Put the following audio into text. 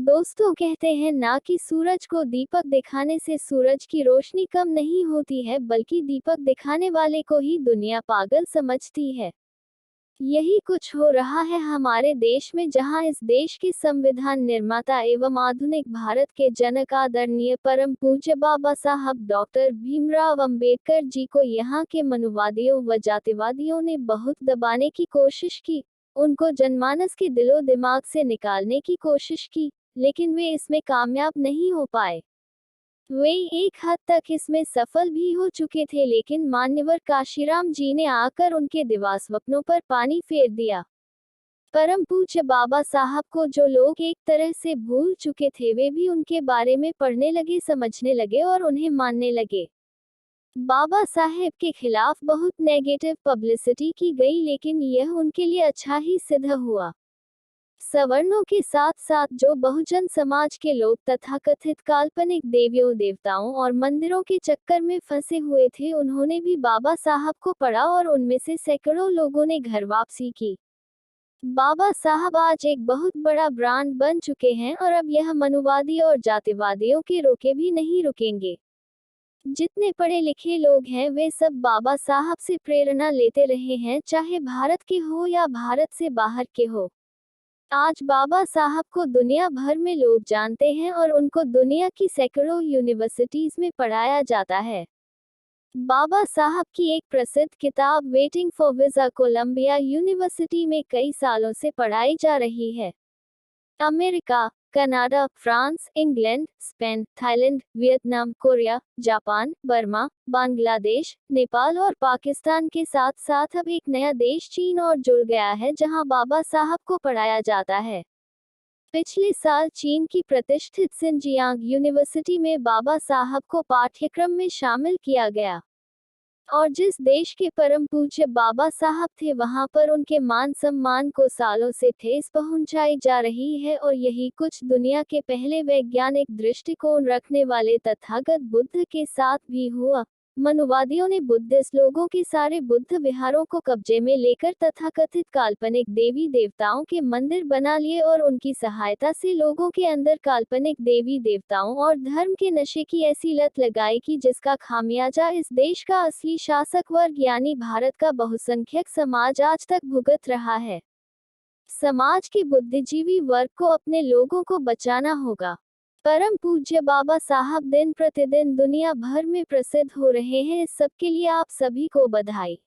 दोस्तों कहते हैं ना कि सूरज को दीपक दिखाने से सूरज की रोशनी कम नहीं होती है, बल्कि दीपक दिखाने वाले को ही दुनिया पागल समझती है। यही कुछ हो रहा है हमारे देश में, जहां इस देश के संविधान निर्माता एवं आधुनिक भारत के जनक आदरणीय परम पूज्य बाबा साहब डॉक्टर भीमराव अंबेडकर जी को यहाँ के मनुवादियों व जातिवादियों ने बहुत दबाने की कोशिश की, उनको जनमानस के दिलो दिमाग से निकालने की कोशिश की, लेकिन वे इसमें कामयाब नहीं हो पाए। वे एक हद तक इसमें सफल भी हो चुके थे, लेकिन मान्यवर काशीराम जी ने आकर उनके दिवा स्वप्नों पर पानी फेर दिया। परम पूज्य बाबा साहब को जो लोग एक तरह से भूल चुके थे, वे भी उनके बारे में पढ़ने लगे, समझने लगे और उन्हें मानने लगे। बाबा साहेब के खिलाफ बहुत नेगेटिव पब्लिसिटी की गई, लेकिन यह उनके लिए अच्छा ही सिद्ध हुआ। सवर्णों के साथ साथ जो बहुजन समाज के लोग तथाकथित काल्पनिक देवियों देवताओं और मंदिरों के चक्कर में फंसे हुए थे, उन्होंने भी बाबा साहब को पढ़ा और उनमें से सैकड़ों लोगों ने घर वापसी की। बाबा साहब आज एक बहुत बड़ा ब्रांड बन चुके हैं और अब यह मनुवादी और जातिवादियों के रोके भी नहीं रुकेंगे। जितने पढ़े लिखे लोग हैं, वे सब बाबा साहब से प्रेरणा लेते रहे हैं, चाहे भारत के हो या भारत से बाहर के हो। आज बाबा साहब को दुनिया भर में लोग जानते हैं और उनको दुनिया की सैकड़ों यूनिवर्सिटीज में पढ़ाया जाता है। बाबा साहब की एक प्रसिद्ध किताब waiting for visa Columbia University में कई सालों से पढ़ाई जा रही है। America, Canada, France, England, Spain, Thailand, Vietnam, Korea, Japan, Burma, Bangladesh, Nepal और पाकिस्तान के साथ साथ अब एक नया देश चीन और जुड़ गया है, जहां बाबा साहब को पढ़ाया जाता है। पिछले साल चीन की प्रतिष्ठित सिनजियांग यूनिवर्सिटी में बाबा साहब को पाठ्यक्रम में शामिल किया गया। और जिस देश के परम पूज्य बाबा साहब थे, वहां पर उनके मान सम्मान को सालों से ठेस पहुंचाई जा रही है, और यही कुछ दुनिया के पहले वैज्ञानिक दृष्टिकोण रखने वाले तथागत बुद्ध के साथ भी हुआ। मनुवादियों ने बुद्धिस्ट लोगों के सारे बुद्ध विहारों को कब्जे में लेकर तथाकथित काल्पनिक देवी देवताओं के मंदिर बना लिए और उनकी सहायता से लोगों के अंदर काल्पनिक देवी देवताओं और धर्म के नशे की ऐसी लत लगाई कि जिसका खामियाजा इस देश का असली शासक वर्ग यानी भारत का बहुसंख्यक समाज आज तक भुगत रहा है। समाज के बुद्धिजीवी वर्ग को अपने लोगों को बचाना होगा। परम पूज्य बाबा साहब दिन प्रतिदिन दुनिया भर में प्रसिद्ध हो रहे हैं, इस सब के लिए आप सभी को बधाई।